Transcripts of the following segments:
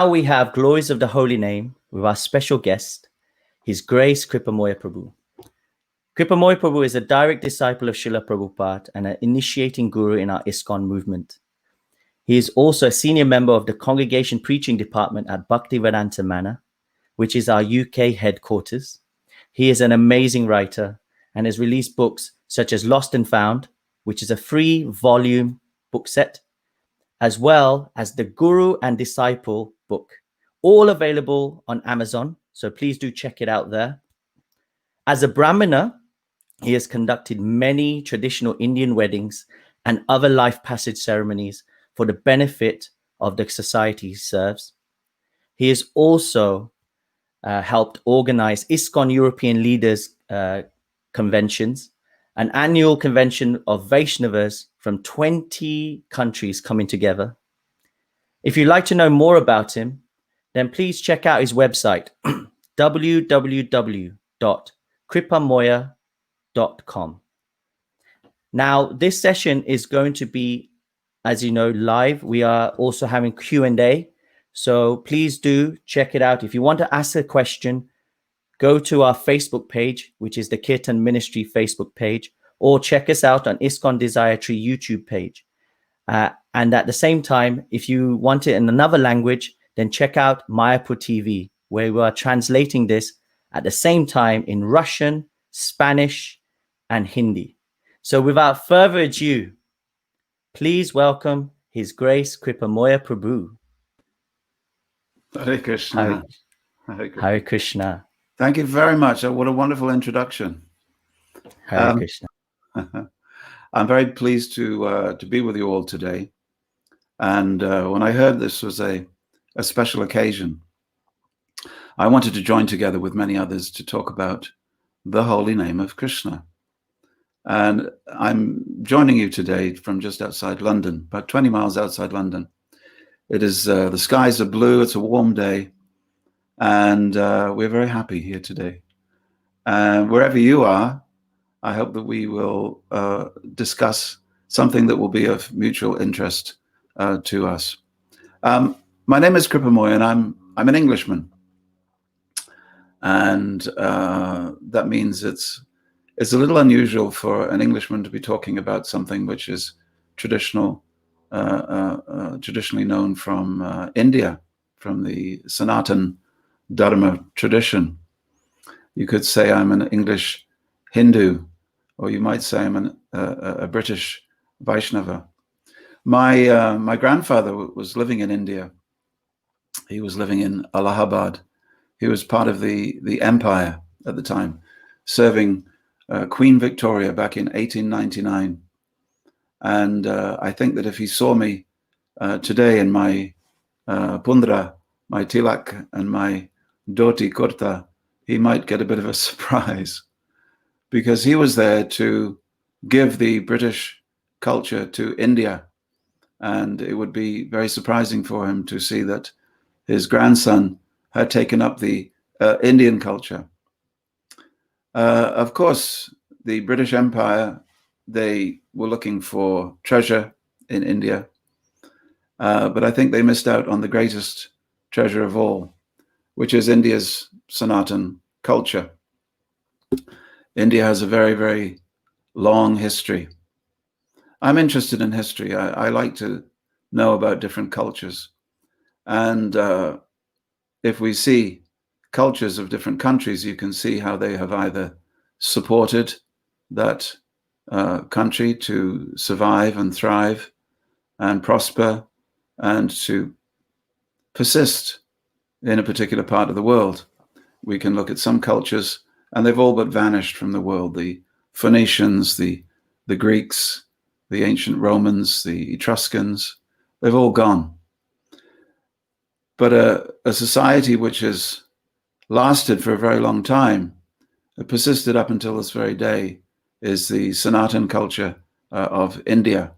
Now we have Glories of the Holy Name with our special guest, His Grace Kripamoya Prabhu. Kripamoya Prabhu is a direct disciple of Srila Prabhupada and an initiating guru in our ISKCON movement. He is also a senior member of the Congregation Preaching Department at Bhaktivedanta Manor, which is our UK headquarters. He is an amazing writer and has released books such as Lost and Found, which is a free volume book set, as well as the Guru and Disciple book, all available on Amazon. So please do check it out there. As a Brahmana, he has conducted many traditional Indian weddings and other life passage ceremonies for the benefit of the society he serves. He has also helped organize ISKCON European Leaders Conventions, an annual convention of Vaishnavas from 20 countries coming together. If you'd like to know more about him, then please check out his website, www.kripamoya.com. Now, this session is going to be, as you know, live. We are also having Q&A. So please do check it out. If you want to ask a question, go to our Facebook page, which is the Kirtan Ministry Facebook page, or check us out on ISKCON Desire Tree YouTube page. And at the same time, if you want it in another language, then check out Mayapur TV, where we are translating this at the same time in Russian, Spanish, and Hindi. So without further ado, please welcome His Grace Kripamoya Prabhu. Hare Krishna. Hare Krishna. Thank you very much. What a wonderful introduction. Hare Krishna. I'm very pleased to be with you all today. And when I heard this was a special occasion, I wanted to join together with many others to talk about the holy name of Krishna. And I'm joining you today from just outside London, about 20 miles outside London. It is, the skies are blue, it's a warm day, and we're very happy here today. And wherever you are, I hope that we will discuss something that will be of mutual interest to us. My name is Kripamoya, and I'm an Englishman, and that means it's a little unusual for an Englishman to be talking about something which is traditionally known from India, from the Sanatan Dharma tradition. You could say I'm an English Hindu, or you might say I'm a British Vaishnava. My grandfather was living in India. He was living in Allahabad. He was part of the empire at the time, serving Queen Victoria back in 1899. And I think that if he saw me today in my pundra, my tilak, and my dhoti kurta, he might get a bit of a surprise, because he was there to give the British culture to India. And it would be very surprising for him to see that his grandson had taken up the Indian culture. Of course, the British Empire, they were looking for treasure in India, but I think they missed out on the greatest treasure of all, which is India's Sanatan culture. India has a very, very long history. I'm interested in history. I like to know about different cultures. And if we see cultures of different countries, you can see how they have either supported that country to survive and thrive and prosper and to persist in a particular part of the world. We can look at some cultures and they've all but vanished from the world. The Phoenicians, the Greeks, the ancient Romans, the Etruscans, they've all gone. But a society which has lasted for a very long time, persisted up until this very day, is the Sanatan culture of India.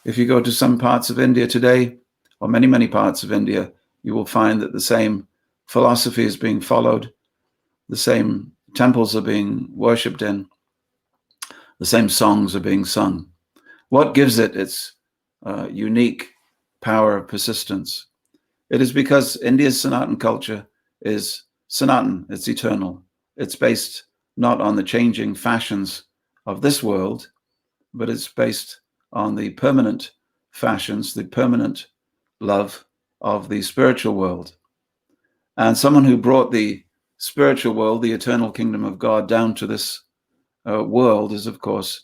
If you go to some parts of India today, or many, many parts of India, you will find that the same philosophy is being followed, the same temples are being worshipped in, the same songs are being sung. What gives it its unique power of persistence It is because India's Sanatan culture is Sanatan, it's eternal. It's based not on the changing fashions of this world, but it's based on the permanent fashions, the permanent love of the spiritual world. And someone who brought the spiritual world, the eternal kingdom of God, down to this world is, of course,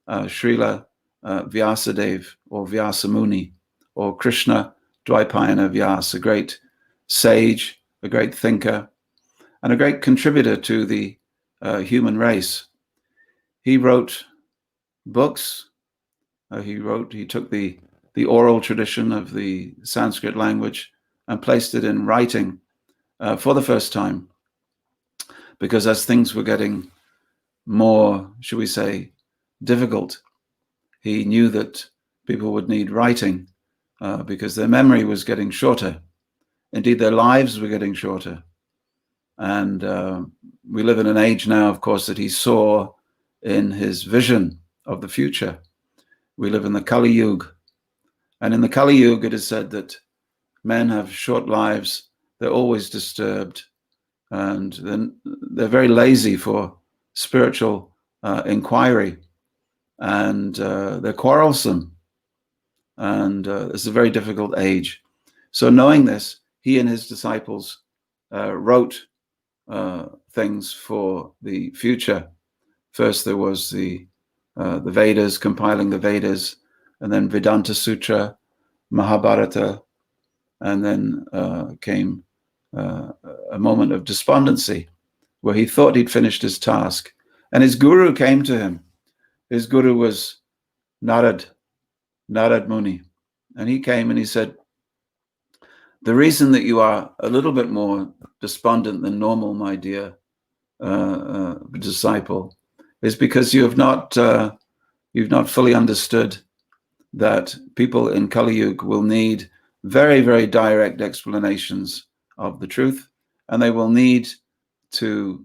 Srila Vyasadeva or Vyasamuni, or Krishna Dvaipayana Vyasa, a great sage, a great thinker, and a great contributor to the human race. He wrote books. He took the oral tradition of the Sanskrit language and placed it in writing for the first time, because as things were getting more, should we say, difficult, he knew that people would need writing because their memory was getting shorter. Indeed, their lives were getting shorter. And we live in an age now, of course, that he saw in his vision of the future. We live in the Kali Yuga. And in the Kali Yuga, it is said that men have short lives, they're always disturbed, and then they're very lazy for spiritual inquiry, and they're quarrelsome, and it's a very difficult age. So knowing this, he and his disciples wrote things for the future. First, there was the Vedas, compiling the Vedas, and then Vedanta Sutra, Mahabharata, and then came a moment of despondency where he thought he'd finished his task. And his guru came to him. His guru was Narad Muni. And he came and he said, the reason that you are a little bit more despondent than normal, my dear disciple, is because you've not fully understood that people in Kali Yuga will need very, very direct explanations of the truth, and they will need to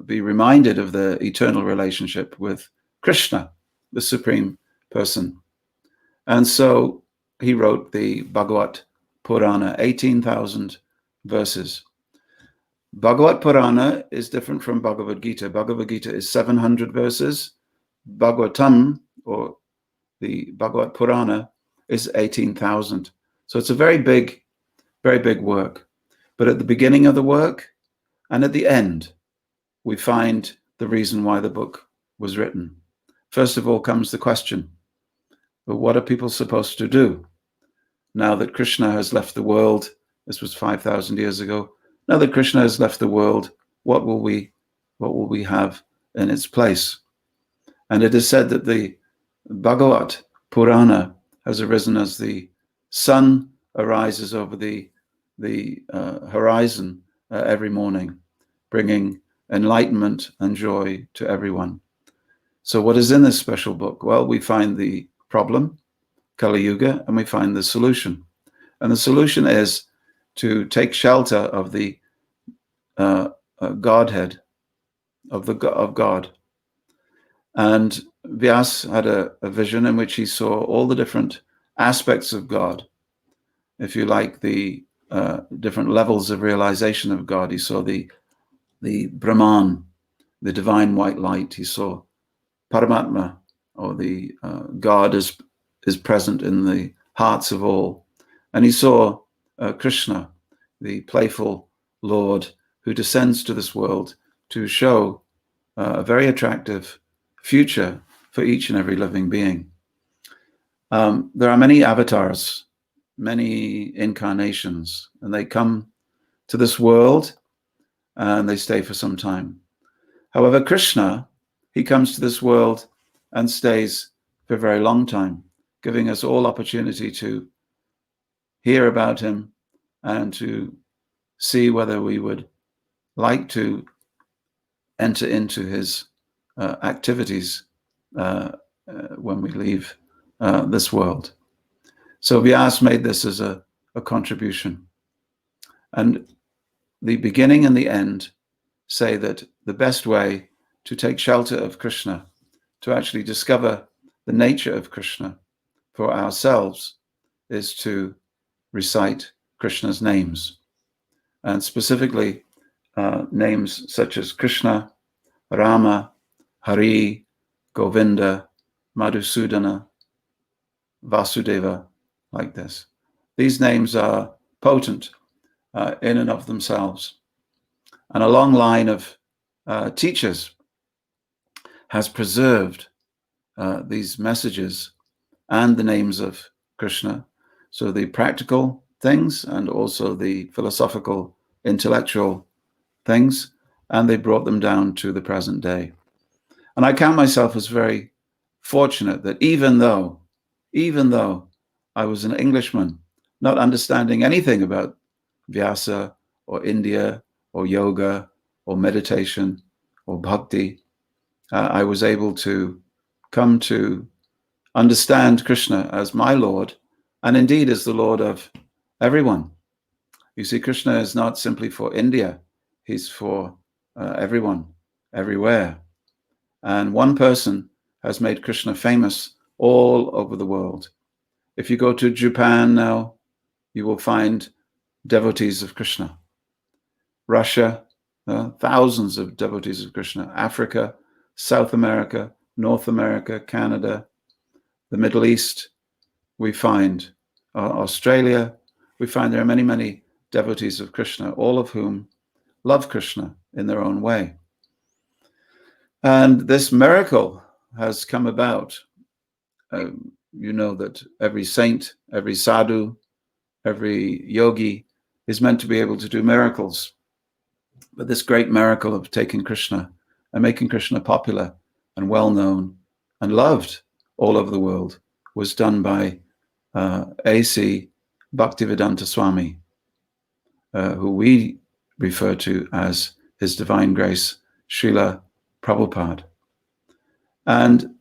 be reminded of the eternal relationship with Krishna, the Supreme Person. And so he wrote the Bhagavat Purana, 18,000 verses. Bhagavat Purana is different from Bhagavad Gita. Bhagavad Gita is 700 verses. Bhagavatam, or the Bhagavat Purana, is 18,000. So it's a very big work. But at the beginning of the work and at the end, we find the reason why the book was written. First of all comes the question, but what are people supposed to do now that Krishna has left the world? This was 5,000 years ago. Now that Krishna has left the world, what will we have in its place? And it is said that the Bhagavat Purana has arisen as the sun arises over the horizon every morning, bringing enlightenment and joy to everyone. So what is in this special book? Well, we find the problem, Kali Yuga, and we find the solution. And the solution is to take shelter of the Godhead, of God. And Vyas had a vision in which he saw all the different aspects of God. If you like, the different levels of realization of God. He saw the Brahman, the divine white light. He saw Paramatma, or the God is present in the hearts of all. And he saw Krishna, the playful Lord who descends to this world to show a very attractive future for each and every living being. There are many avatars, many incarnations, and they come to this world and they stay for some time. However, Krishna, he comes to this world and stays for a very long time, giving us all opportunity to hear about him and to see whether we would like to enter into his activities when we leave this world. So Vyas made this as a contribution. And the beginning and the end say that the best way to take shelter of Krishna, to actually discover the nature of Krishna for ourselves, is to recite Krishna's names, and specifically names such as Krishna, Rama, Hari, Govinda, Madhusudana, Vasudeva, like this. These names are potent in and of themselves. And a long line of teachers has preserved these messages and the names of Krishna. So the practical things and also the philosophical, intellectual things, and they brought them down to the present day. And I count myself as very fortunate that even though I was an Englishman, not understanding anything about Vyasa or India or yoga or meditation or bhakti, I was able to come to understand Krishna as my Lord, and indeed as the Lord of everyone. You see, Krishna is not simply for India, he's for everyone, everywhere. And one person has made Krishna famous all over the world. If you go to Japan now, you will find devotees of Krishna. Russia, thousands of devotees of Krishna. Africa, South America, North America, Canada, the Middle East, we find Australia, we find there are many, many devotees of Krishna, all of whom love Krishna in their own way. And this miracle has come about. You know that every saint, every sadhu, every yogi is meant to be able to do miracles. But this great miracle of taking Krishna and making Krishna popular and well-known and loved all over the world was done by A.C. Bhaktivedanta Swami, who we refer to as His Divine Grace, Srila Prabhupada. And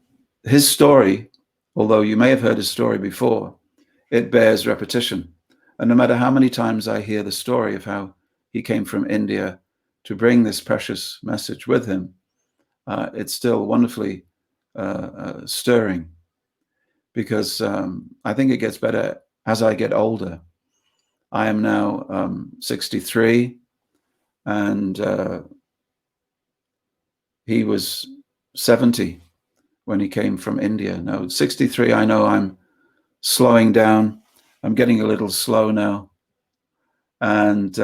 his story, although you may have heard his story before, it bears repetition. And no matter how many times I hear the story of how he came from India to bring this precious message with him, it's still wonderfully stirring, because I think it gets better as I get older. I am now 63, and he was 70 when he came from India. Now, 63, I know I'm slowing down. I'm getting a little slow now. And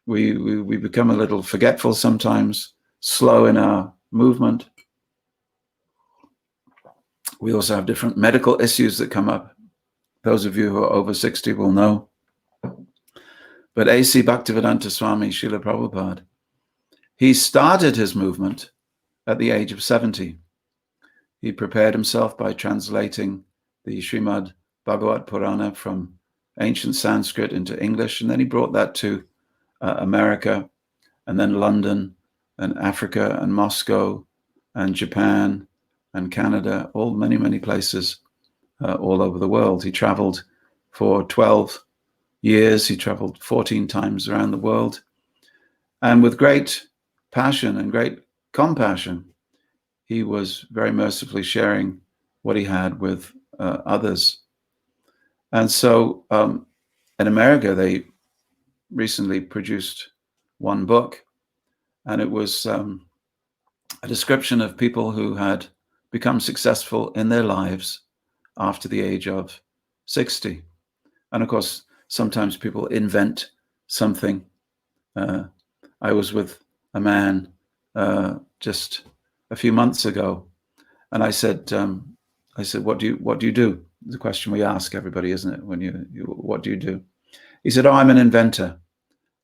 we become a little forgetful sometimes, slow in our movement. We also have different medical issues that come up. Those of you who are over 60 will know. But A.C. Bhaktivedanta Swami, Srila Prabhupada, he started his movement at the age of 70. He prepared himself by translating the Srimad Bhagavat Purana from ancient Sanskrit into English, and then he brought that to America, and then London, and Africa, and Moscow, and Japan, and Canada, all many, many places all over the world. He traveled for 12 years. He traveled 14 times around the world. And with great passion and great compassion, he was very mercifully sharing what he had with others. And so in America, they recently produced one book, and it was a description of people who had become successful in their lives after the age of 60. And of course, sometimes people invent something. I was with a man just a few months ago, and I said, what do you do? It's a question we ask everybody, isn't it? When you what do you do? He said, oh, I'm an inventor.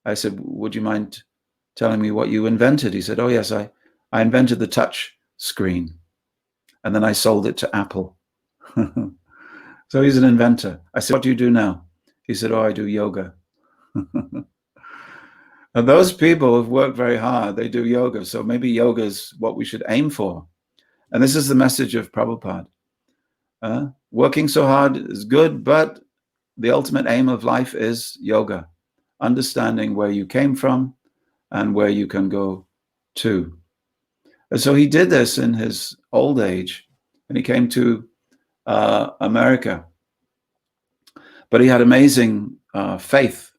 I said, would you mind telling me what you invented? He said, oh yes, I invented the touch screen, and then I sold it to Apple. So he's an inventor. I said, what do you do now? He said, oh, I do yoga. And those people have worked very hard. They do yoga. So maybe yoga is what we should aim for. And this is the message of Prabhupada. Working so hard is good, but the ultimate aim of life is yoga, understanding where you came from and where you can go to. And so he did this in his old age, and he came to America. But he had amazing faith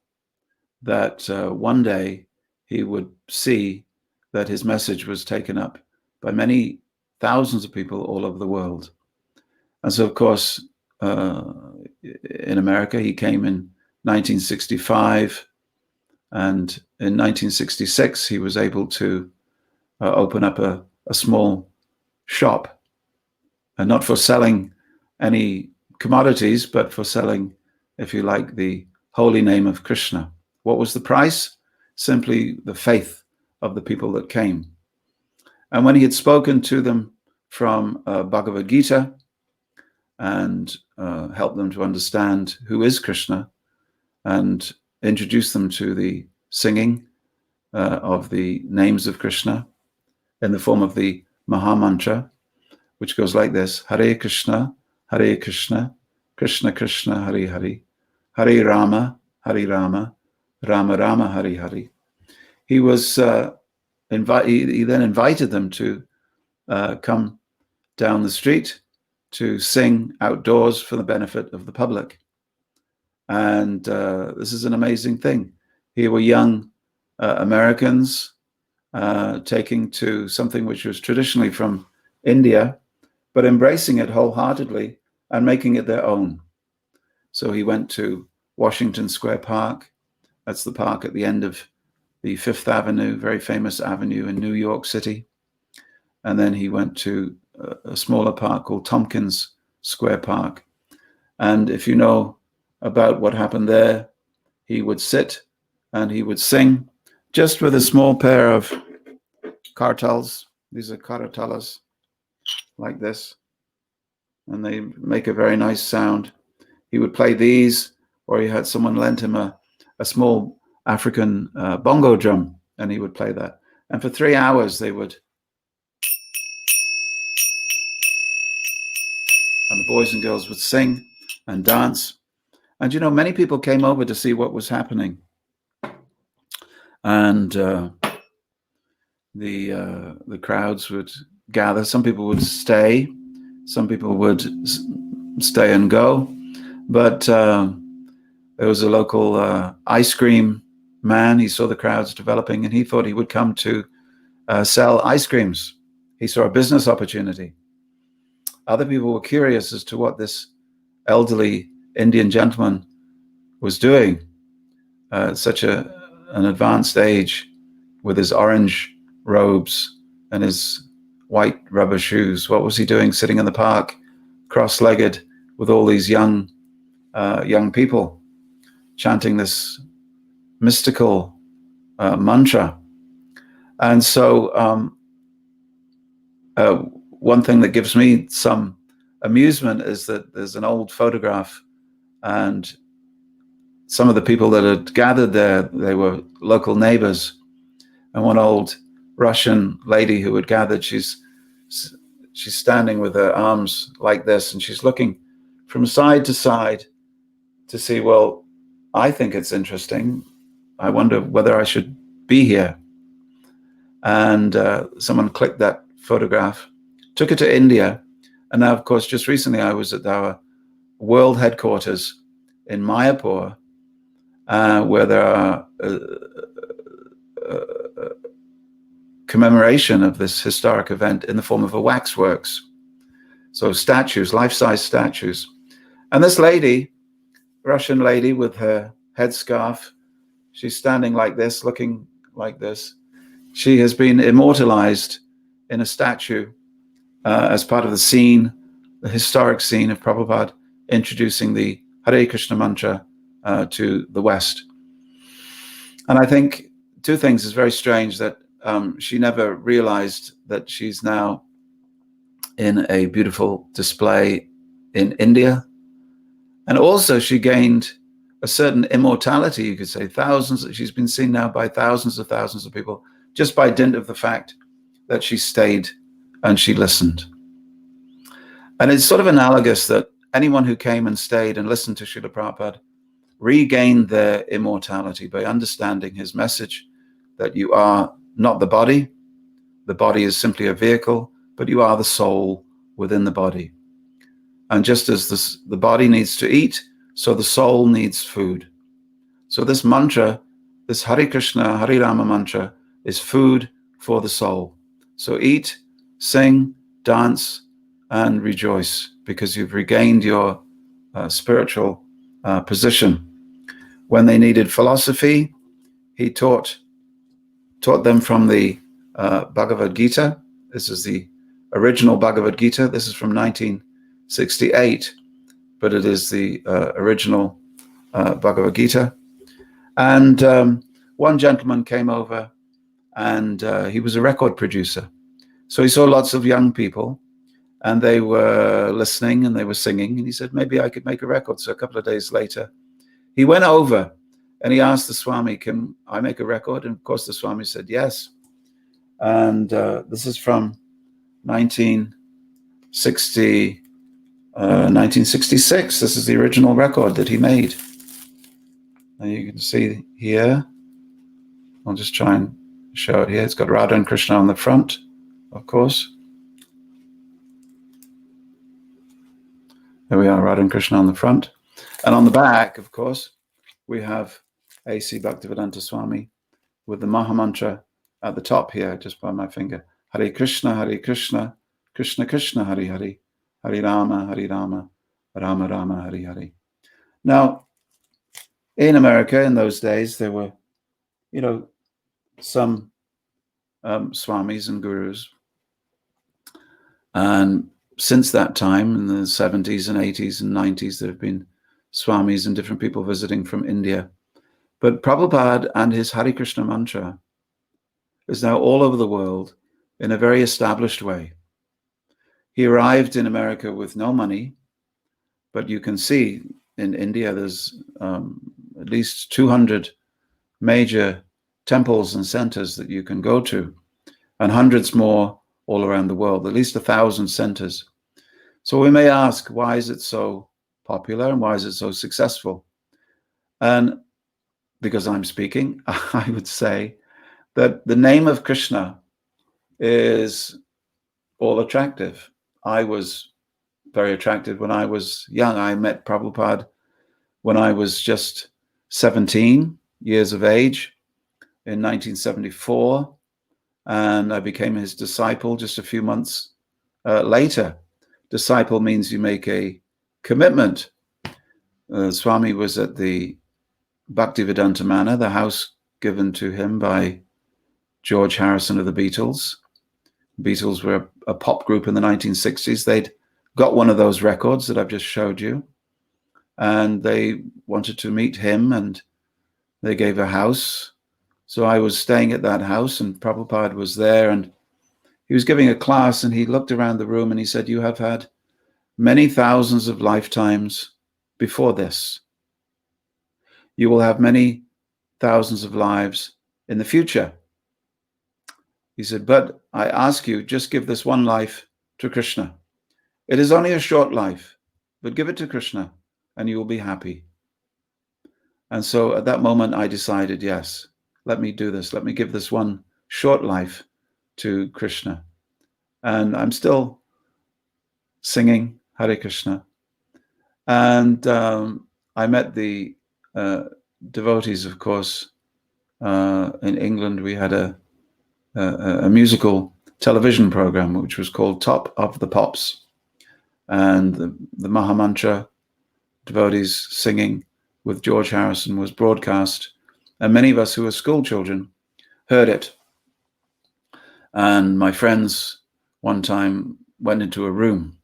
that one day he would see that his message was taken up by many thousands of people all over the world. And so, of course, in America, he came in 1965. And in 1966, he was able to open up a small shop, and not for selling any commodities, but for selling, if you like, the holy name of Krishna. What was the price? Simply the faith of the people that came. And when he had spoken to them from Bhagavad Gita and helped them to understand who is Krishna and introduced them to the singing of the names of Krishna in the form of the Maha Mantra, which goes like this: Hare Krishna, Krishna Krishna, Hare Hare, Hare Rama, Rama Rama, Hare Hare. He was he then invited them to come down the street to sing outdoors for the benefit of the public. And this is an amazing thing. Here were young Americans taking to something which was traditionally from India, but embracing it wholeheartedly and making it their own. So he went to Washington Square Park. That's the park at the end of the Fifth Avenue, very famous avenue in New York City. And then he went to a smaller park called Tompkins Square Park. And if you know about what happened there, he would sit and he would sing just with a small pair of kartals. These are karatalas, like this. And they make a very nice sound. He would play these, or he had someone lend him a small African bongo drum, and he would play that. And for 3 hours they would, and the boys and girls would sing and dance. And you know, many people came over to see what was happening. And the crowds would gather. Some people would stay. Some people would stay and go. But there was a local ice cream man. He saw the crowds developing, and he thought he would come to sell ice creams. He saw a business opportunity. Other people were curious as to what this elderly Indian gentleman was doing at such an advanced age, with his orange robes and his white rubber shoes. What was he doing sitting in the park, cross-legged, with all these young people chanting this mystical mantra? And so one thing that gives me some amusement is that there's an old photograph, and some of the people that had gathered there, they were local neighbors. And one old Russian lady who had gathered, she's standing with her arms like this, and she's looking from side to side to see, well, I think it's interesting. I wonder whether I should be here. And someone clicked that photograph, took it to India. And now, of course, just recently I was at our world headquarters in Mayapur, where there are commemoration of this historic event in the form of a waxworks. So statues, life-size statues. And this lady, Russian lady with her headscarf, she's standing like this, looking like this. She has been immortalized in a statue as part of the scene, the historic scene of Prabhupada introducing the Hare Krishna mantra to the West. And I think two things is very strange, that she never realized that she's now in a beautiful display in India. And also she gained a certain immortality, you could say. She's been seen now by thousands of people, just by dint of the fact that she stayed and she listened. And it's sort of analogous that anyone who came and stayed and listened to Srila Prabhupada regained their immortality by understanding his message that you are not the body. The body is simply a vehicle, but you are the soul within the body. And just as the body needs to eat, So the soul needs food. So this mantra, this Hare Krishna, Hare Rama mantra, is food for the soul. So eat, sing, dance, and rejoice, because you've regained your spiritual position. When they needed philosophy, he taught them from the Bhagavad Gita. This is the original Bhagavad Gita. This is from 1968, but it is the original Bhagavad Gita. And one gentleman came over, and he was a record producer. So he saw lots of young people, and they were listening and they were singing. And he said, maybe I could make a record. So a couple of days later, he went over and he asked the Swami, can I make a record? And of course, the Swami said yes. And this is from 1966. This is the original record that he made. And you can see here, I'll just try and show it here. It's got Radha and Krishna on the front, of course. There we are, Radha and Krishna on the front. And on the back, of course, we have A.C. Bhaktivedanta Swami with the Maha Mantra at the top here, just by my finger. Hare Krishna, Krishna Krishna, Hare Hare, Hare Rama, Rama Rama, Hare Hare. Now, in America in those days, there were, some swamis and gurus. And since that time, in the 70s and 80s and 90s, there have been swamis and different people visiting from India. But Prabhupada and his Hare Krishna mantra is now all over the world in a very established way. He arrived in America with no money, but you can see in India there's at least 200 major temples and centers that you can go to, and hundreds more all around the world, at least 1,000 centers. So we may ask, why is it so popular and why is it so successful? And because I'm speaking, I would say that the name of Krishna is all attractive. I was very attracted when I was young. I met Prabhupada when I was just 17 years of age in 1974, and I became his disciple just a few months later. Disciple means you make a commitment. Swami was at the Bhaktivedanta Manor, the house given to him by George Harrison of the Beatles. Beatles were a pop group in the 1960s. They'd got one of those records that I've just showed you, and they wanted to meet him, and they gave a house. So I was staying at that house, and Prabhupada was there, and he was giving a class, and he looked around the room and he said, you have had many thousands of lifetimes before this. You will have many thousands of lives in the future. He said, but I ask you, just give this one life to Krishna. It is only a short life, but give it to Krishna and you will be happy. And so at that moment, I decided, yes, let me do this. Let me give this one short life to Krishna. And I'm still singing Hare Krishna. And I met the devotees, of course. In England, we had a musical television program which was called Top of the Pops, and the Maha Mantra, devotees singing with George Harrison, was broadcast, and many of us who were school children heard it. And my friends one time went into a room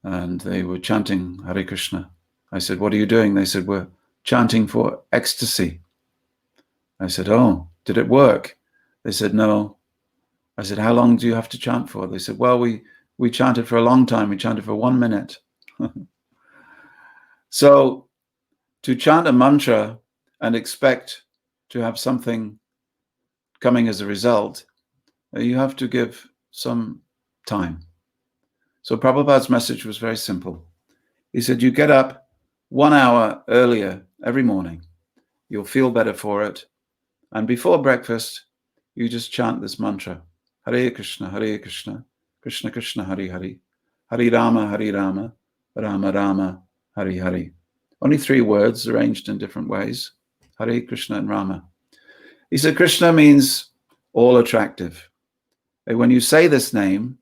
and they were chanting Hare Krishna. I said, what are you doing? They said, we're chanting for ecstasy. I said, oh, did it work? They said, no. I said, how long do you have to chant for? They said, well, we chanted for a long time. We chanted for 1 minute. So to chant a mantra and expect to have something coming as a result, you have to give some time. So Prabhupada's message was very simple. He said, you get up 1 hour earlier every morning. You'll feel better for it. And before breakfast, you just chant this mantra. Hare Krishna, Krishna Krishna, Hare Hare, Hare Rama, Rama Rama, Hare Hare. Only 3 words arranged in different ways. Hare, Krishna, and Rama. He said Krishna means all attractive. And when you say this name,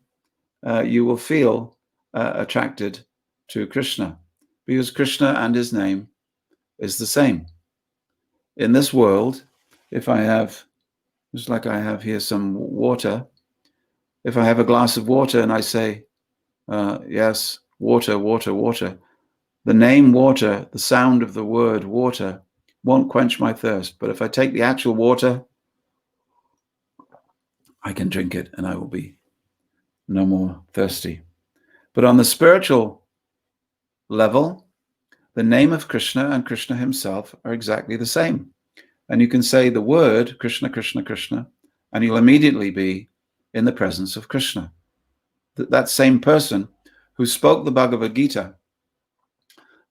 you will feel attracted to Krishna, because Krishna and his name is the same. In this world, if I have, just like I have here some water, if I have a glass of water and I say, yes, water, water, water, the name water, the sound of the word water won't quench my thirst. But if I take the actual water, I can drink it and I will be no more thirsty. But on the spiritual level, the name of Krishna and Krishna himself are exactly the same. And you can say the word Krishna, Krishna, Krishna, and you'll immediately be in the presence of Krishna. That same person who spoke the Bhagavad Gita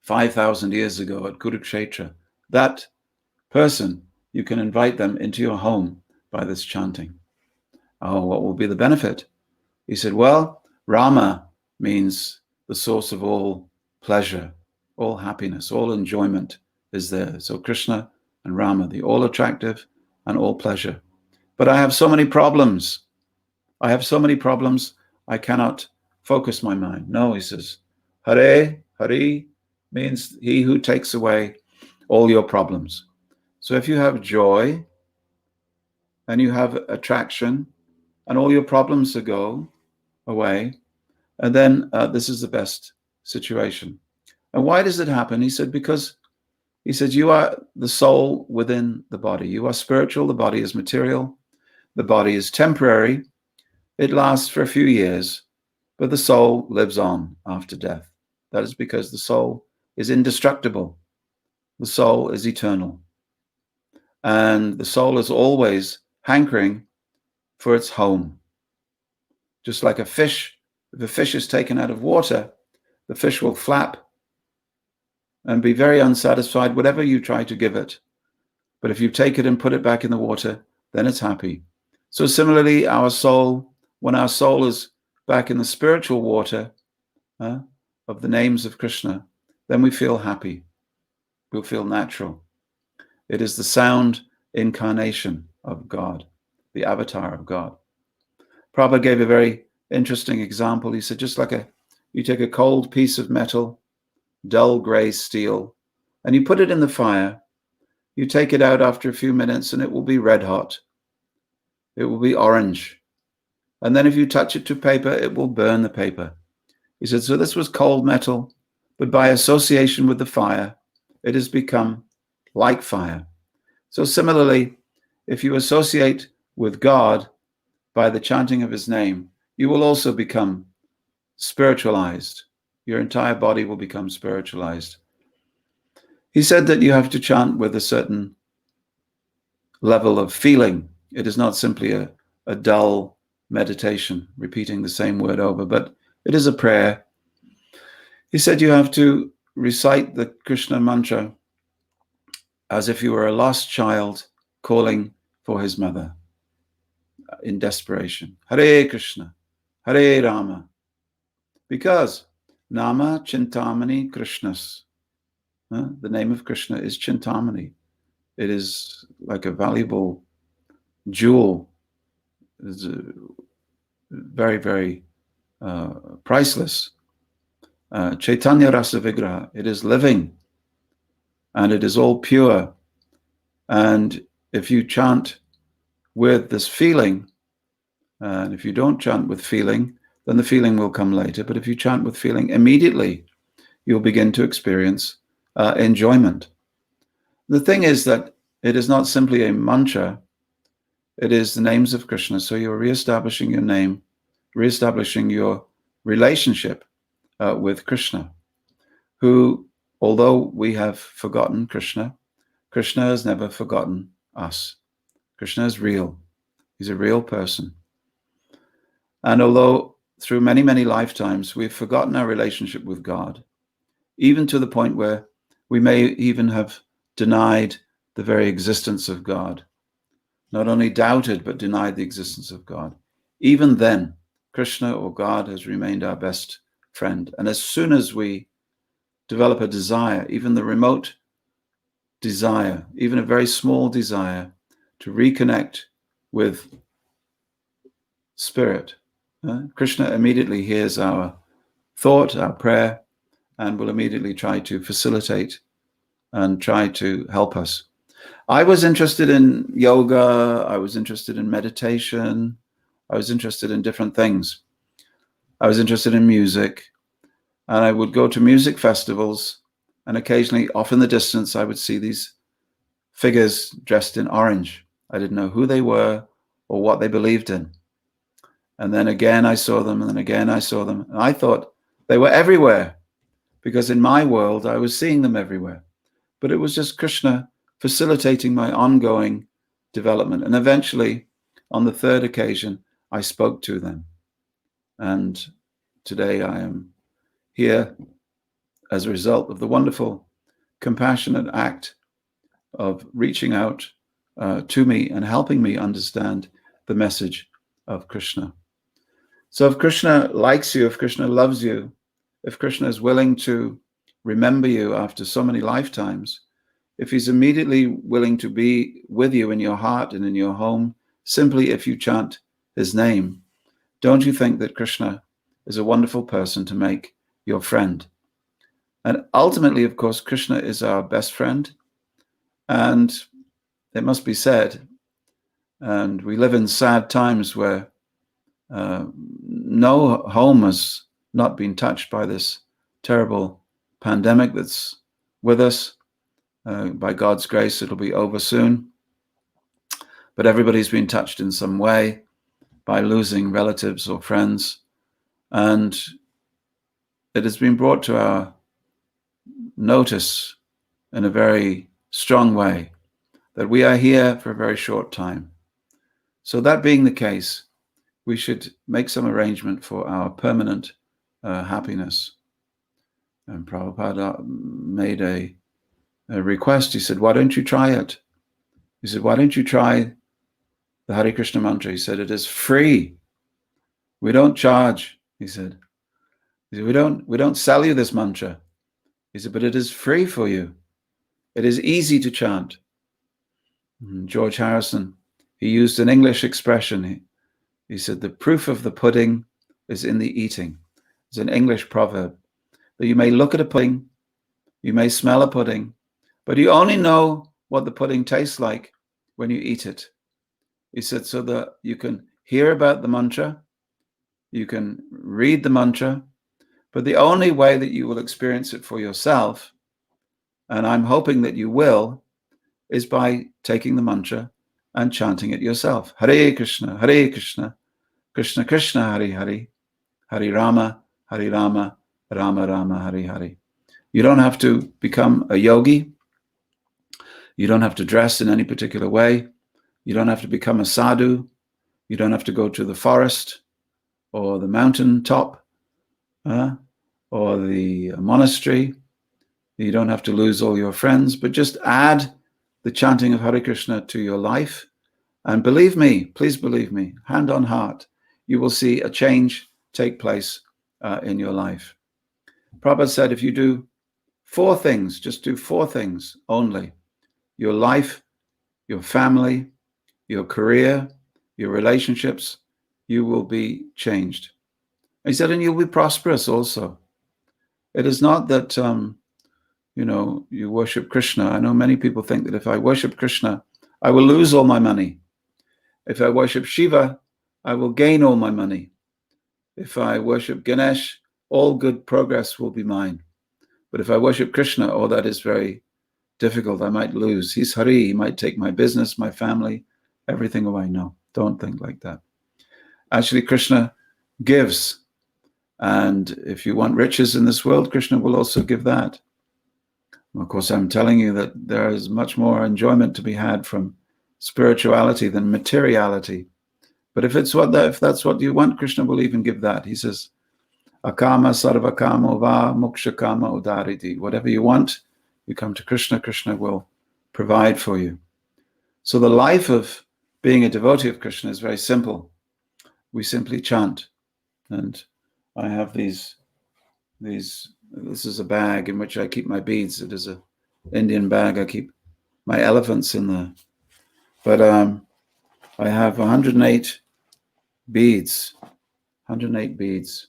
5,000 years ago at Kurukshetra, that person, you can invite them into your home by this chanting. Oh, what will be the benefit? He said, well, Rama means the source of all pleasure, all happiness, all enjoyment is there. So Krishna and Rama, the all attractive and all pleasure. But I have so many problems. I have so many problems, I cannot focus my mind. No, he says, Hare, Hari means he who takes away all your problems. So if you have joy and you have attraction and all your problems go away, and then this is the best situation. And why does it happen? He said, because he said, you are the soul within the body. You are spiritual. The body is material. The body is temporary. It lasts for a few years, but the soul lives on after death. That is because the soul is indestructible. The soul is eternal. And the soul is always hankering for its home. Just like a fish, if a fish is taken out of water, the fish will flap and be very unsatisfied, whatever you try to give it. But if you take it and put it back in the water, then it's happy. So similarly, our soul, when our soul is back in the spiritual water of the names of Krishna, then we feel happy. We'll feel natural. It is the sound incarnation of God, the avatar of God. Prabhupada gave a very interesting example. He said, just like you take a cold piece of metal, dull gray steel, and you put it in the fire, you take it out after a few minutes and it will be red hot. It will be orange. And then if you touch it to paper, it will burn the paper. He said, so this was cold metal, but by association with the fire, it has become like fire. So similarly, if you associate with God by the chanting of his name, you will also become spiritualized. Your entire body will become spiritualized. He said that you have to chant with a certain level of feeling. It is not simply a dull meditation, repeating the same word over, but it is a prayer. He said you have to recite the Krishna mantra as if you were a lost child calling for his mother in desperation. Hare Krishna, Hare Rama. Because Nama Chintamani Krishnas. The name of Krishna is Chintamani. It is like a valuable jewel. It's very, very priceless. Chaitanya Rasa Vigraha. It is living and it is all pure. And if you chant with this feeling, and if you don't chant with feeling, then the feeling will come later. But if you chant with feeling, immediately you'll begin to experience enjoyment. The thing is that it is not simply a mantra, it is the names of Krishna. So you're reestablishing your name, reestablishing your relationship with Krishna, who, although we have forgotten Krishna, Krishna has never forgotten us. Krishna is real. He's a real person. And although through many, many lifetimes we've forgotten our relationship with God, even to the point where we may even have denied the very existence of God, not only doubted, but denied the existence of God. Even then, Krishna or God has remained our best friend. And as soon as we develop a desire, even the remote desire, even a very small desire, to reconnect with spirit, Krishna immediately hears our thought, our prayer, and will immediately try to facilitate and try to help us. I was interested in yoga. I was interested in meditation. I was interested in different things. I was interested in music, and I would go to music festivals, and occasionally, off in the distance, I would see these figures dressed in orange. I didn't know who they were or what they believed in. And then again, I saw them, and then again, I saw them. And I thought they were everywhere, because in my world, I was seeing them everywhere. But it was just Krishna facilitating my ongoing development. And eventually, on the third occasion, I spoke to them. And today I am here as a result of the wonderful, compassionate act of reaching out to me and helping me understand the message of Krishna. So if Krishna likes you, if Krishna loves you, if Krishna is willing to remember you after so many lifetimes, if he's immediately willing to be with you in your heart and in your home, simply if you chant his name, don't you think that Krishna is a wonderful person to make your friend? And ultimately, of course, Krishna is our best friend. And it must be said, and we live in sad times where no home has not been touched by this terrible pandemic that's with us. By God's grace, it'll be over soon. But everybody's been touched in some way by losing relatives or friends. And it has been brought to our notice in a very strong way that we are here for a very short time. So that being the case, we should make some arrangement for our permanent happiness. And Prabhupada made a request. He said, why don't you try it? He said, why don't you try the Hare Krishna mantra? He said, it is free. We don't charge, he said. He said, we don't sell you this mantra. He said, but it is free for you. It is easy to chant. And George Harrison, he used an English expression. He said, the proof of the pudding is in the eating. It's an English proverb that you may look at a pudding, you may smell a pudding, but you only know what the pudding tastes like when you eat it. He said, so that you can hear about the mantra, you can read the mantra, but the only way that you will experience it for yourself, and I'm hoping that you will, is by taking the mantra and chanting it yourself. Hare Krishna, Krishna Krishna, Hare Hare, Hare Rama, Rama Rama, Hare Hare. You don't have to become a yogi. You don't have to dress in any particular way. You don't have to become a sadhu. You don't have to go to the forest or the mountain top or the monastery. You don't have to lose all your friends, but just add the chanting of Hare Krishna to your life. And believe me, please believe me, hand on heart, you will see a change take place in your life. Prabhupada said, if you do 4 things, just do 4 things only: your life, your family, your career, your relationships, you will be changed. He said, and you'll be prosperous also. It is not that, you worship Krishna. I know many people think that if I worship Krishna, I will lose all my money. If I worship Shiva, I will gain all my money. If I worship Ganesh, all good progress will be mine. But if I worship Krishna, that is very difficult. I might lose. He's Hari. He might take my business, my family, everything away. No, don't think like that. Actually, Krishna gives. And if you want riches in this world, Krishna will also give that. Of course, I'm telling you that there is much more enjoyment to be had from spirituality than materiality. But if that's what you want, Krishna will even give that. He says, Akama sarvakamo va mokshakama udariti. Whatever you want, you come to Krishna, Krishna will provide for you. So the life of being a devotee of Krishna is very simple. We simply chant. And I have these This is a bag in which I keep my beads. It is an Indian bag. I keep my elephants in there. But I have 108 beads. 108 beads.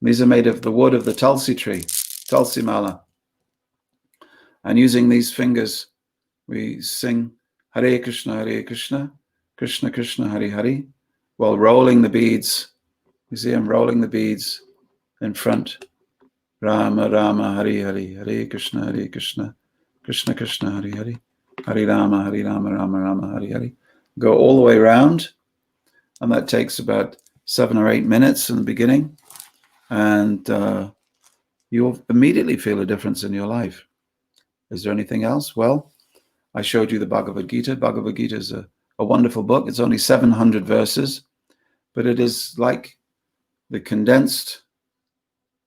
These are made of the wood of the tulsi tree, tulsi mala. And using these fingers, we sing Hare Krishna, Krishna Krishna, Hare Hare, while rolling the beads. You see, I'm rolling the beads in front. Rama Rama, Hare Hare, Hare Krishna, Krishna Krishna, Hare Hare, Hare Rama, Rama Rama, Hare Hare. Go all the way around, and that takes about 7 or 8 minutes in the beginning, and you'll immediately feel a difference in your life. Is there anything else? Well, I showed you the Bhagavad Gita. Bhagavad Gita is a wonderful book. It's only 700 verses, but it is like the condensed,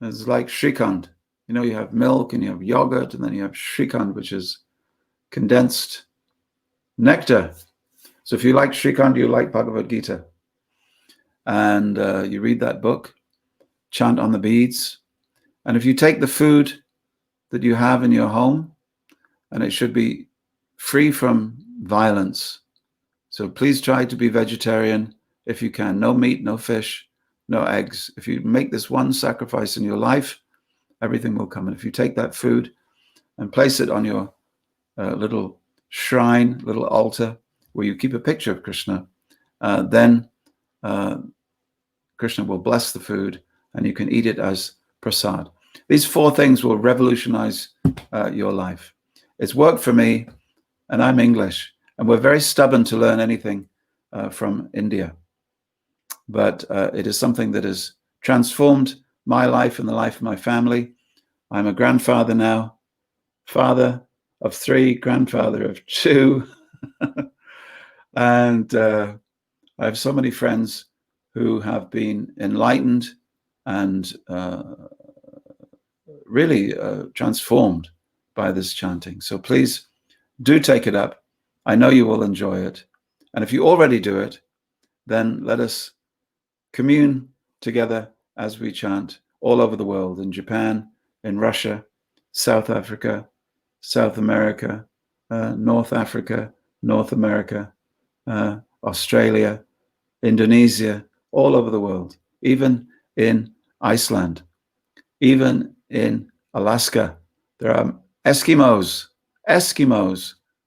it's like Shrikand. You know, you have milk and you have yogurt, and then you have Shrikand, which is condensed nectar. So if you like Shrikand, you like Bhagavad Gita. And you read that book, chant on the beads. And if you take the food that you have in your home, and it should be free from violence. So please try to be vegetarian if you can. No meat, no fish, no eggs. If you make this one sacrifice in your life, everything will come. And if you take that food and place it on your little shrine, little altar, where you keep a picture of Krishna, then Krishna will bless the food and you can eat it as prasad. These 4 things will revolutionize your life. It's worked for me, and I'm English, and we're very stubborn to learn anything from India. But it is something that has transformed my life and the life of my family. I'm a grandfather now, father of 3, grandfather of 2. And I have so many friends who have been enlightened and really transformed by this chanting. So please do take it up. I know you will enjoy it. And if you already do it, then let us commune together as we chant all over the world, in Japan, in Russia, South Africa, South America, North Africa, North America, Australia, Indonesia, all over the world, even in Iceland, even in Alaska. There are Eskimos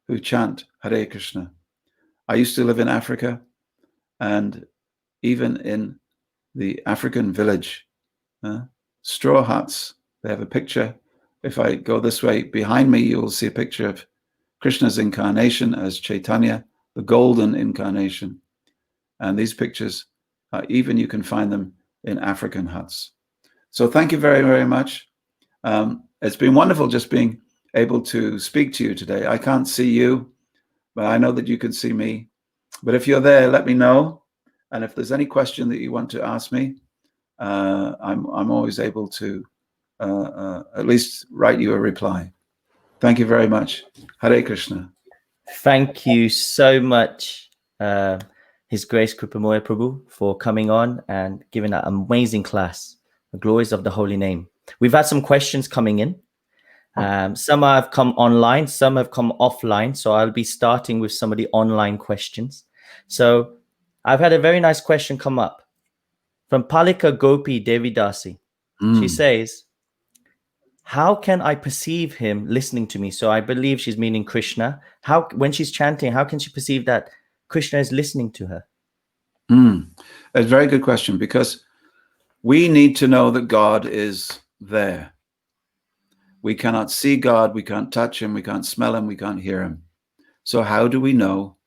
who chant Hare Krishna. I used to live in Africa, and even in the African village, straw huts, they have a picture. If I go this way, behind me, you will see a picture of Krishna's incarnation as Chaitanya, the golden incarnation. And these pictures, even you can find them in African huts. So thank you very, very much. It's been wonderful just being able to speak to you today. I can't see you, but I know that you can see me. But if you're there, let me know. And if there's any question that you want to ask me, I'm always able to at least write you a reply. Thank you very much. Hare Krishna. Thank you so much, His Grace Kripamoya Prabhu, for coming on and giving that amazing class, the Glories of the Holy Name. We've had some questions coming in. Some have come online, some have come offline. So I'll be starting with some of the online questions. So I've had a very nice question come up from Palika Gopi Devidasi. She says, how can I perceive him listening to me? So I believe she's meaning Krishna. How, when she's chanting, how can she perceive that Krishna is listening to her? A very good question, because we need to know that God is there. We cannot see God, we can't touch him, we can't smell him, we can't hear him. So how do we know?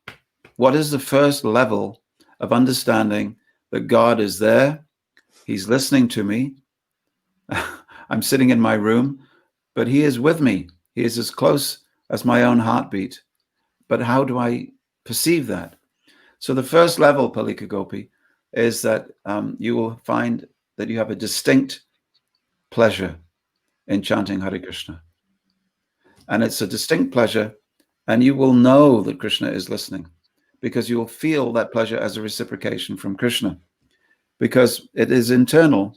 What is the first level of understanding that God is there? He's listening to me. I'm sitting in my room, but he is with me. He is as close as my own heartbeat. But how do I perceive that? So the first level, Palika Gopi, is that you will find that you have a distinct pleasure in chanting Hare Krishna. And it's a distinct pleasure, and you will know that Krishna is listening, because you will feel that pleasure as a reciprocation from Krishna, because it is internal,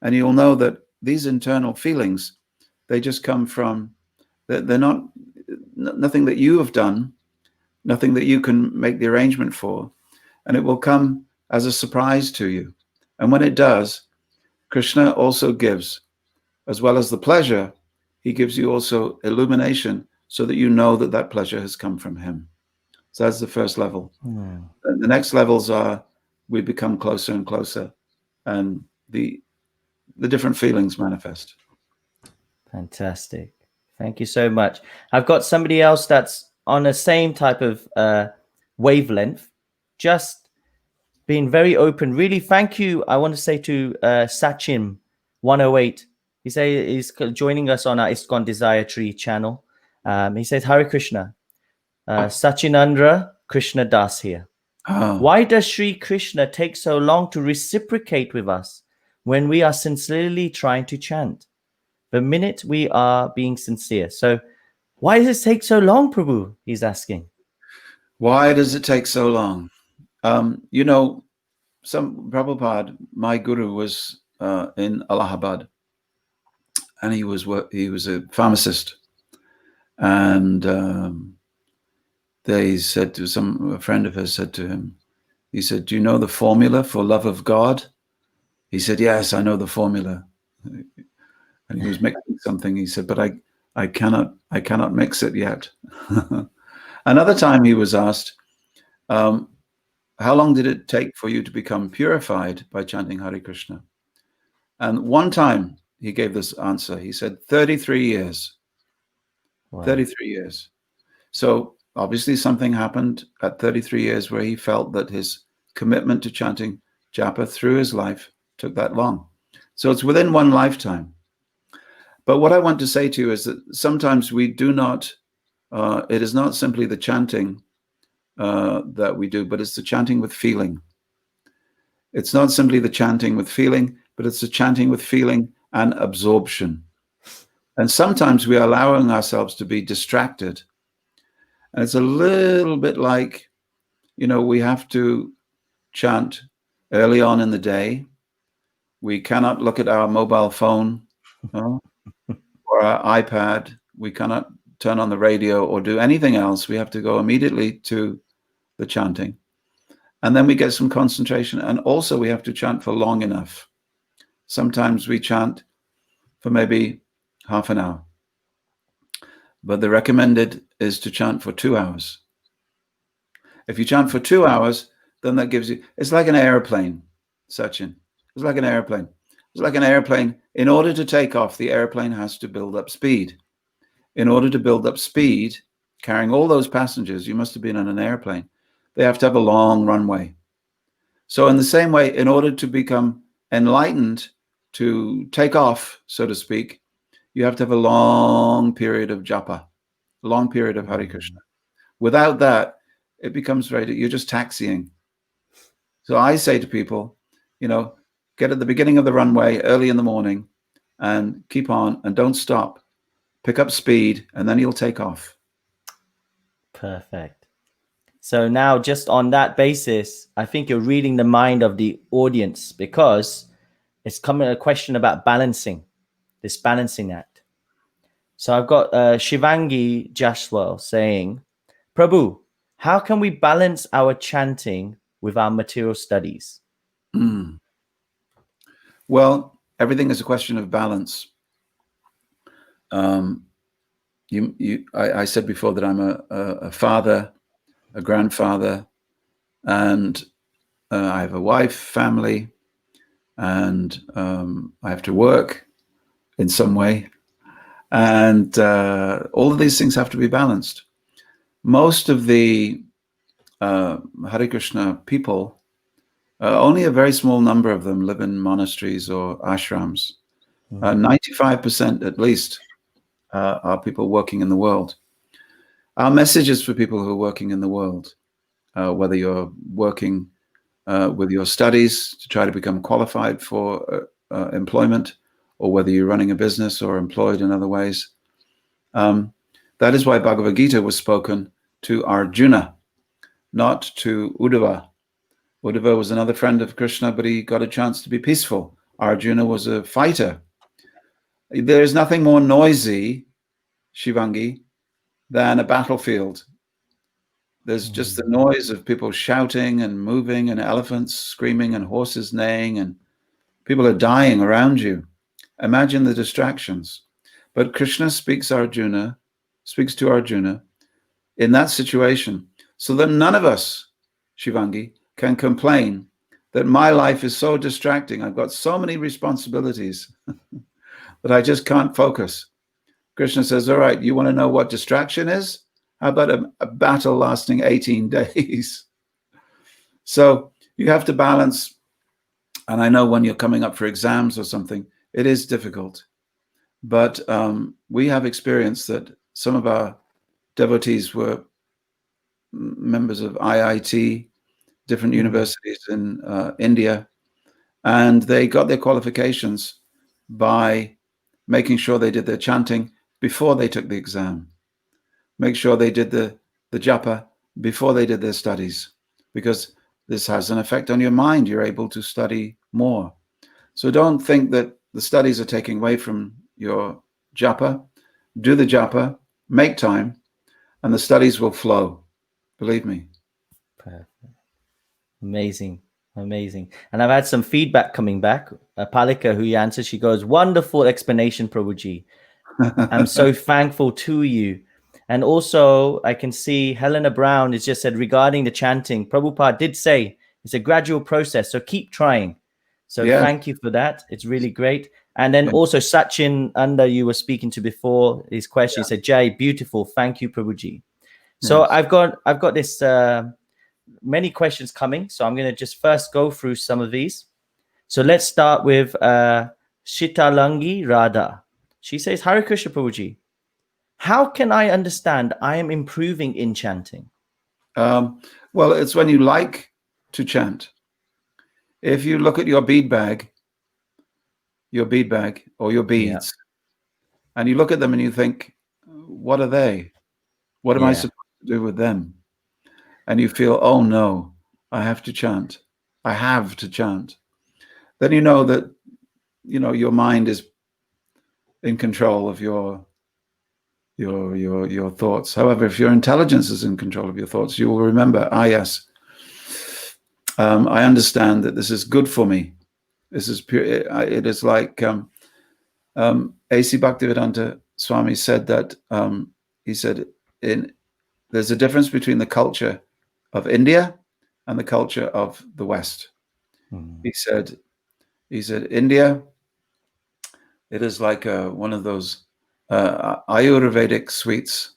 and you'll know that these internal feelings They just come from, they're not, nothing that you have done, nothing that you can make the arrangement for. And it will come as a surprise to you. And when it does, Krishna also gives, as well as the pleasure, he gives you also illumination so that you know that that pleasure has come from him. So that's the first level. And the next levels are, we become closer and closer, and the different feelings manifest. Fantastic. Thank you so much. I've got somebody else that's on the same type of wavelength, just being very open. Really, thank you. I want to say to Sachin 108. He's joining us on our ISKCON Desire Tree channel. He says, Hare Krishna. Sachinandra Krishna Das here. Why does Sri Krishna take so long to reciprocate with us when we are sincerely trying to chant? The minute we are being sincere. So why does it take so long, Prabhu? He's asking. Why does it take so long? You know, Prabhupada, my guru, was in Allahabad, and he was a pharmacist, and they said to a friend of his said to him, he said, "Do you know the formula for love of God?" He said, "Yes, I know the formula." And he was mixing something. He said, "But I cannot mix it yet." Another time he was asked, how long did it take for you to become purified by chanting Hare Krishna? And one time he gave this answer. He said, 33 years. Wow. 33 years. So obviously something happened at 33 years where he felt that his commitment to chanting japa through his life took that long. So it's within one lifetime. But what I want to say to you is that sometimes we do not, it is not simply the chanting that we do, but it's the chanting with feeling. It's not simply the chanting with feeling, but it's the chanting with feeling and absorption. And sometimes we are allowing ourselves to be distracted. And it's a little bit like, you know, we have to chant early on in the day. We cannot look at our mobile phone or our iPad. We cannot turn on the radio or do anything else. We have to go immediately to the chanting. And then we get some concentration. And also we have to chant for long enough. Sometimes we chant for maybe half an hour. But the recommended is to chant for 2 hours. If you chant for 2 hours, then that gives you, it's like an airplane, Sachin. It's like an airplane. It's like an airplane. In order to take off, the airplane has to build up speed. In order to build up speed, carrying all those passengers, you must have been on an airplane. They have to have a long runway. So in the same way, in order to become enlightened, to take off, so to speak, you have to have a long period of japa, a long period of Hare Krishna. Without that, it becomes you're just taxiing. So I say to people, you know, get at the beginning of the runway early in the morning and keep on and don't stop. Pick up speed and then you'll take off. Perfect. So now just on that basis, I think you're reading the mind of the audience, because it's coming a question about balancing, this balancing act. So I've got Shivangi Jaswal saying, Prabhu, how can we balance our chanting with our material studies? Well, everything is a question of balance. I said before that I'm a father, a grandfather, and I have a wife, family, and I have to work in some way. And all of these things have to be balanced. Most of the Hare Krishna people, only a very small number of them live in monasteries or ashrams. 95% at least are people working in the world. Our message is for people who are working in the world, whether you're working with your studies to try to become qualified for employment, or whether you're running a business or employed in other ways. That is why Bhagavad Gita was spoken to Arjuna, not to Uddhava. Uddhava was another friend of Krishna, but he got a chance to be peaceful. Arjuna was a fighter. There is nothing more noisy, Shivangi, than a battlefield. There's just the noise of people shouting and moving and elephants screaming and horses neighing and people are dying around you. Imagine the distractions. But Krishna speaks to Arjuna in that situation so that none of us, Shivangi, can complain that my life is so distracting. I've got so many responsibilities that I just can't focus. Krishna says, all right, you want to know what distraction is? How about a battle lasting 18 days? So you have to balance. And I know when you're coming up for exams or something, it is difficult. But we have experienced that some of our devotees were members of IIT, different universities in India, and they got their qualifications by making sure they did their chanting before they took the exam. Make sure they did the japa before they did their studies, because this has an effect on your mind. You're able to study more. So don't think that the studies are taking away from your japa. Do the japa, make time, and the studies will flow. Believe me. Perfect. Amazing. Amazing. And I've had some feedback coming back. Palika, who you answered, she goes, wonderful explanation, Prabhuji. I'm so thankful to you. And also, I can see Helena Brown has just said regarding the chanting, Prabhupada did say it's a gradual process, so keep trying. So Yes. Thank you for that. It's really great. And then also Sachin Anda, you were speaking to before, his question, he said, Jai, beautiful. Thank you, Prabhuji. So Yes. I've got this many questions coming. So I'm going to just first go through some of these. So let's start with Shitalangi Radha. She says, Hare Krishna Prabhuji, how can I understand I am improving in chanting? Well, it's when you like to chant. If you look at your bead bag or your beads, and you look at them and you think, what are they? What am I supposed to do with them? And you feel, oh no, I have to chant. I have to chant. Then you know that, your mind is in control of your thoughts. However, if your intelligence is in control of your thoughts, you will remember, yes, I understand that this is good for me. This is pure. It is like A.C. Bhaktivedanta Swami said that he said there's a difference between the culture of India and the culture of the West. He said India, it is like one of those Ayurvedic sweets,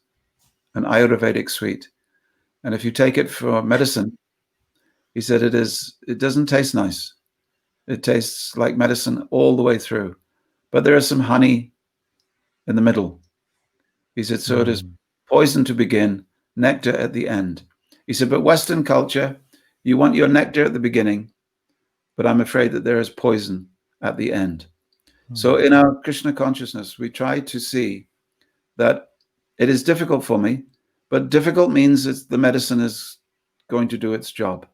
an Ayurvedic sweet. And if you take it for medicine, he said it doesn't taste nice. It tastes like medicine all the way through. But there is some honey in the middle. He said, so it is poison to begin, nectar at the end. He said, but Western culture, you want your nectar at the beginning, but I'm afraid that there is poison at the end. So in our Krishna consciousness, we try to see that it is difficult for me, but difficult means the medicine is going to do its job.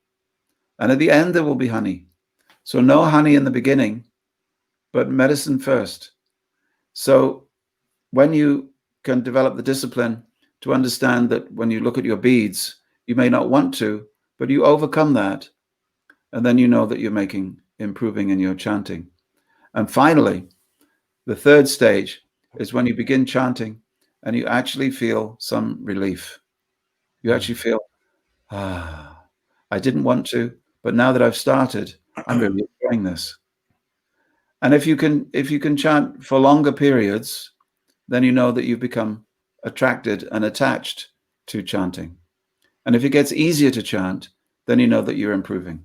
And at the end, there will be honey. So no honey in the beginning, but medicine first. So when you can develop the discipline to understand that when you look at your beads, you may not want to, but you overcome that. And then you know that you're improving in your chanting. And finally, the third stage is when you begin chanting and you actually feel some relief. You actually feel, I didn't want to, but now that I've started, I'm really enjoying this. And if you can chant for longer periods, then you know that you've become attracted and attached to chanting. And if it gets easier to chant, then you know that you're improving.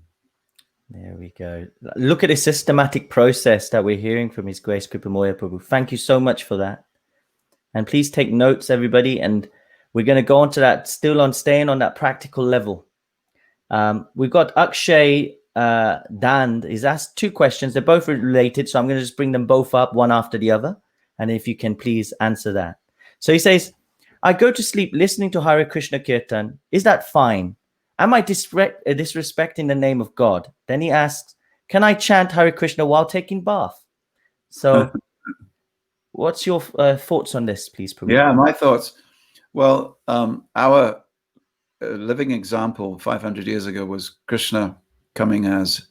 There we go. Look at the systematic process that we're hearing from His Grace Kripamoya Prabhu. Thank you so much for that. And please take notes, everybody. And we're going to go on to that, still on staying on that practical level. We've got Akshay Dand. He's asked two questions. They're both related. So I'm going to just bring them both up one after the other. And if you can please answer that. So he says, I go to sleep listening to Hare Krishna Kirtan. Is that fine? Am I disrespecting the name of God? Then he asks, can I chant Hare Krishna while taking bath? So What's your thoughts on this, please, Prabhu? Yeah, my thoughts. Well, our living example 500 years ago was Krishna coming as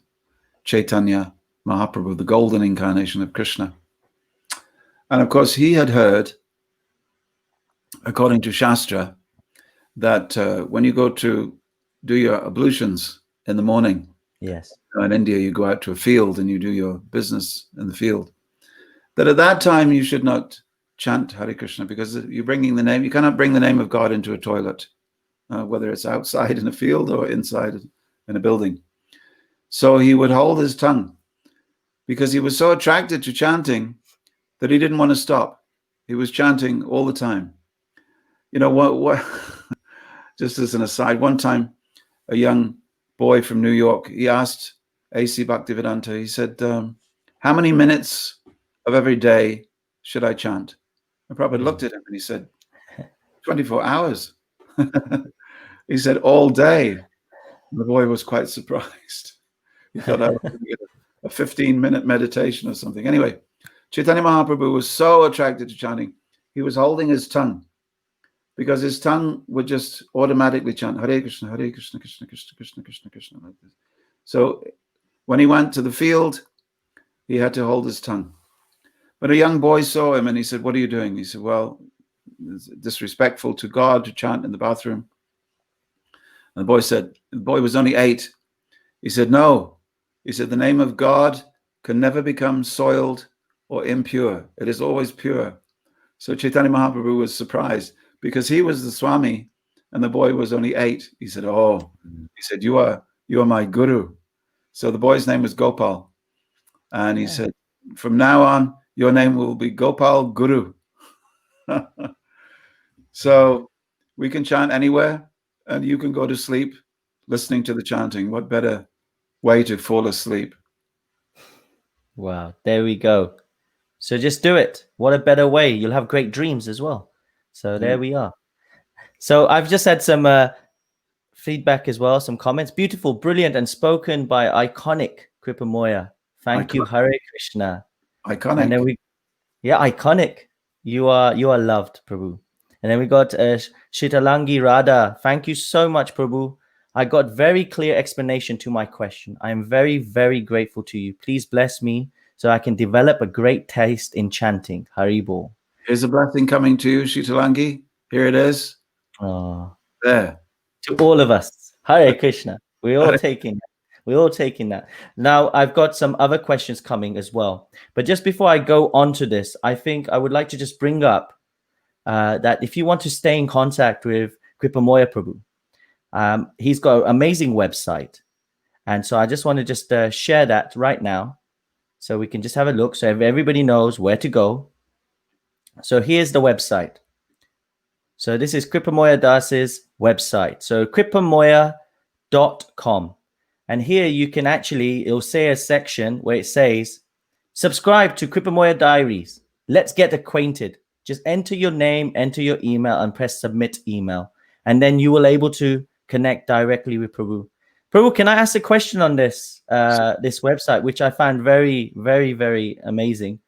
Chaitanya Mahaprabhu, the golden incarnation of Krishna. And of course, he had heard, according to Shastra, that when you go to do your ablutions in the morning, Yes. in India, you go out to a field and you do your business in the field, that at that time you should not chant Hare Krishna, because you're bringing the name, you cannot bring the name of God into a toilet, whether it's outside in a field or inside in a building. So he would hold his tongue because he was so attracted to chanting that he didn't want to stop. He was chanting all the time. You know what just as an aside, one time a young boy from New York, he asked A.C. Bhaktivedanta, he said, how many minutes of every day should I chant? And Prabhupada looked at him and he said, 24 hours. He said, all day. And the boy was quite surprised. He thought I was going to get a 15-minute meditation or something. Anyway, Chaitanya Mahaprabhu was so attracted to chanting, he was holding his tongue, because his tongue would just automatically chant Hare Krishna, Hare Krishna, Krishna Krishna, Krishna Krishna, Krishna, like this. So when he went to the field, he had to hold his tongue. But a young boy saw him and he said, what are you doing? He said, well, it's disrespectful to God to chant in the bathroom. And the boy was only 8. He said, no. He said, the name of God can never become soiled or impure. It is always pure. So Chaitanya Mahaprabhu was surprised because he was the Swami and the boy was only 8. He said, oh, he said, you are my guru. So the boy's name was Gopal. And he said, from now on, your name will be Gopal Guru. So we can chant anywhere and you can go to sleep listening to the chanting. What better way to fall asleep? Wow, there we go. So just do it. What a better way. You'll have great dreams as well. So there we are. So I've just had some feedback as well, some comments. Beautiful, brilliant, and spoken by iconic Kripamoya. Thank you, Hare Krishna. Iconic. And then iconic. You are loved, Prabhu. And then we got Shitalangi Radha. Thank you so much, Prabhu. I got very clear explanation to my question. I am very, very grateful to you. Please bless me so I can develop a great taste in chanting. Haribol. Here's a blessing coming to you, Shitalangi. Here it is. Oh. There. To all of us. Hare Krishna. We're all taking that. We're all taking that. Now, I've got some other questions coming as well. But just before I go on to this, I think I would like to just bring up that if you want to stay in contact with Kripamoya Prabhu, he's got an amazing website. And so I just want to just share that right now so we can just have a look so everybody knows where to go. So here's the website. So this is Kripamoya Das's website. So kripamoya.com. And here you can actually, it'll say a section where it says, subscribe to Kripamoya Diaries. Let's get acquainted. Just enter your name, enter your email, and press submit email. And then you will able to connect directly with Prabhu. Prabhu, can I ask a question on this this website, which I found very, very, very amazing?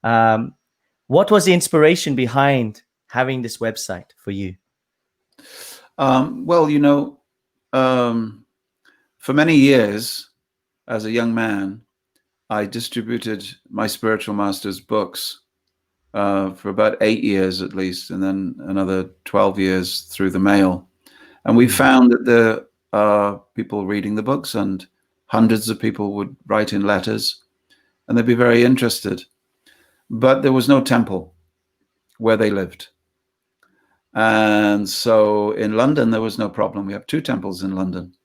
What was the inspiration behind having this website for you? Well, you know, for many years as a young man, I distributed my spiritual master's books for about 8 years at least, and then another 12 years through the mail. And we found that there are people reading the books, and hundreds of people would write in letters, and they'd be very interested. But there was no temple where they lived. And so in London, there was no problem. We have 2 temples in London.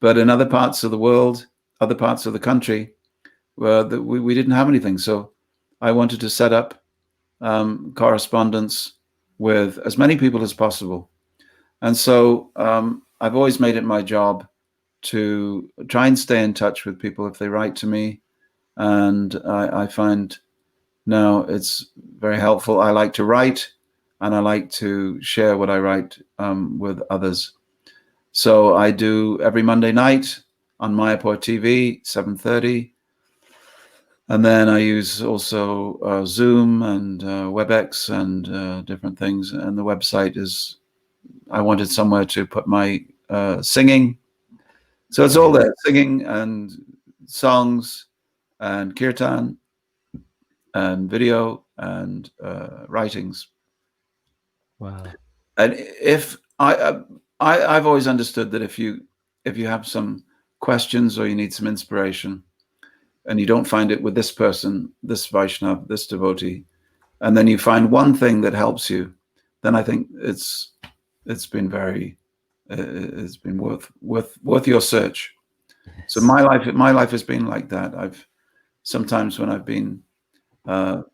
But in other parts of the world, other parts of the country, we didn't have anything. So I wanted to set up correspondence with as many people as possible. And so I've always made it my job to try and stay in touch with people if they write to me. And I find now it's very helpful. I like to write, and I like to share what I write with others. So I do every Monday night on Mayapur TV, 7:30. And then I use also Zoom and WebEx and different things. And the website is, I wanted somewhere to put my singing. So it's all there, singing and songs and kirtan and video and writings. Wow. And if I've always understood that if you have some questions or you need some inspiration and you don't find it with this person, this Vaishnav, this devotee, and then you find one thing that helps you, then I think it's been very it's been worth your search. So Yes. my life has been like that. I've sometimes when I've been I've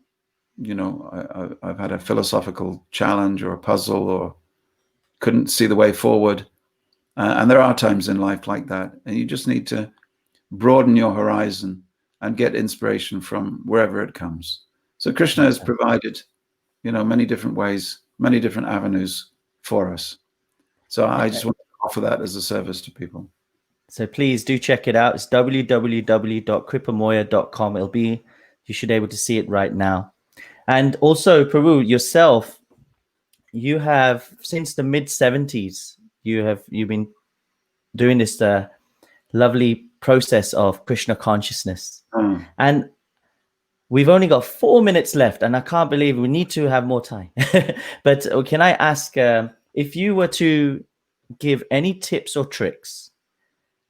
had a philosophical challenge or a puzzle or couldn't see the way forward. And there are times in life like that. And you just need to broaden your horizon and get inspiration from wherever it comes. So Krishna has provided, many different ways, many different avenues for us. So I just want to offer that as a service to people. So please do check it out. It's www.kripamoya.com. You should be able to see it right now. And also, Prabhu, yourself, you have since the mid 70s, you've been doing this lovely process of Krishna consciousness. And we've only got 4 minutes left, and I can't believe we need to have more time. But can I ask if you were to give any tips or tricks,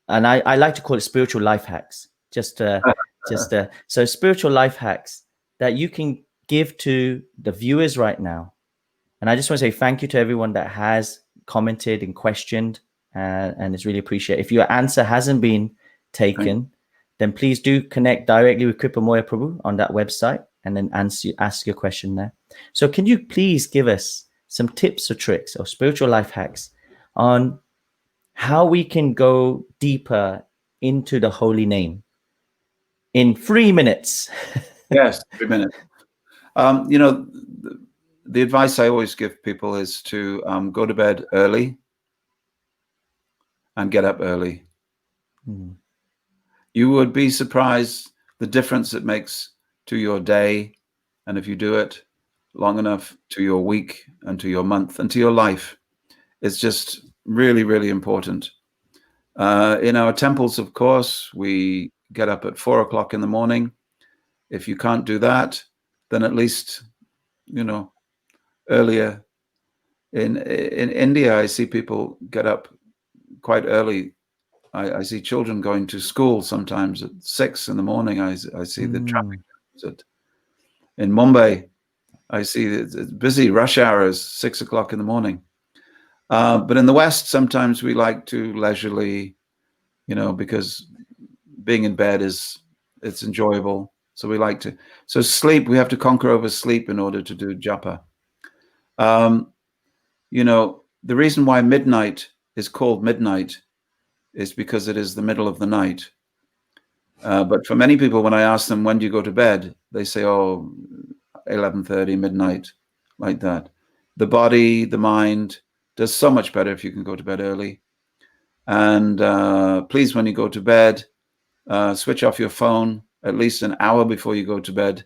and I like to call it spiritual life hacks, so spiritual life hacks that you can give to the viewers right now. And I just want to say thank you to everyone that has commented and questioned, and it's really appreciated. If your answer hasn't been taken, then please do connect directly with Kripamoya Prabhu on that website and then ask your question there. So can you please give us some tips or tricks or spiritual life hacks on how we can go deeper into the holy name in 3 minutes? Yes, 3 minutes. The advice I always give people is to go to bed early and get up early. You would be surprised the difference it makes to your day, and if you do it long enough, to your week and to your month and to your life. It's just really, really important. In our temples, of course, we get up at 4 o'clock in the morning. If you can't do that, then at least, earlier. In India, I see people get up quite early. I see children going to school sometimes at 6 in the morning. I see the traffic. In Mumbai, I see it's busy rush hours, 6 o'clock in the morning. But in the West, sometimes we like to leisurely, because being in bed it's enjoyable. So we like to. So sleep, we have to conquer over sleep in order to do japa. The reason why midnight is called midnight is because it is the middle of the night. But for many people, when I ask them, when do you go to bed? They say, 11:30, midnight, like that. The body, the mind does so much better if you can go to bed early. And please, when you go to bed, switch off your phone at least an hour before you go to bed.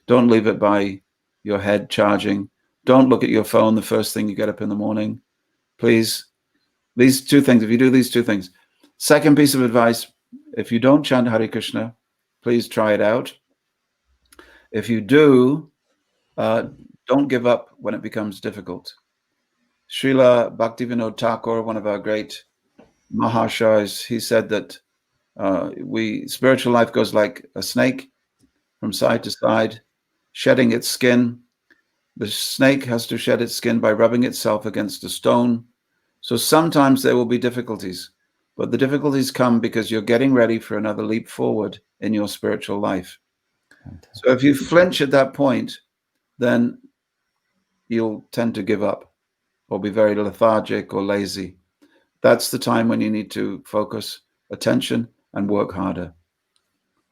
Don't leave it by your head charging. Don't look at your phone the first thing you get up in the morning. Please, these two things, if you do these two things. Second piece of advice, if you don't chant Hare Krishna, please try it out. If you do, don't give up when it becomes difficult. Srila Bhaktivinoda Thakur, one of our great Mahashais, he said that spiritual life goes like a snake from side to side, shedding its skin. The snake has to shed its skin by rubbing itself against a stone. So sometimes there will be difficulties, but the difficulties come because you're getting ready for another leap forward in your spiritual life. So if you flinch at that point, then you'll tend to give up or be very lethargic or lazy. That's the time when you need to focus attention and work harder.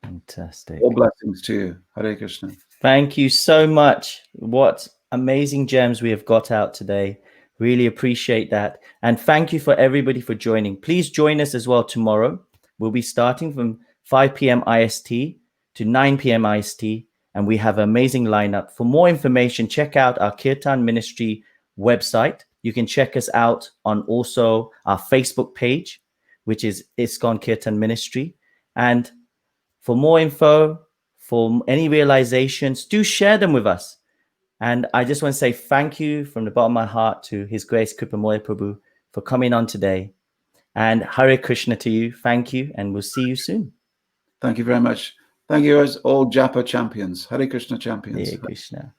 Fantastic. All blessings to you. Hare Krishna. Thank you so much. What amazing gems we have got out today. Really appreciate that. And thank you for everybody for joining. Please join us as well tomorrow. We'll be starting from 5 p.m. IST to 9 p.m. IST, and we have an amazing lineup. For more information, check out our Kirtan Ministry website. You can check us out on also our Facebook page, which is ISKCON Kirtan Ministry. And for more info, for any realizations, do share them with us. And I just want to say thank you from the bottom of my heart to His Grace Kripamoya Prabhu for coming on today. And Hare Krishna to you. Thank you, and we'll see you soon. Thank you very much. Thank you as all Japa champions, Hare Krishna champions. Hare Krishna.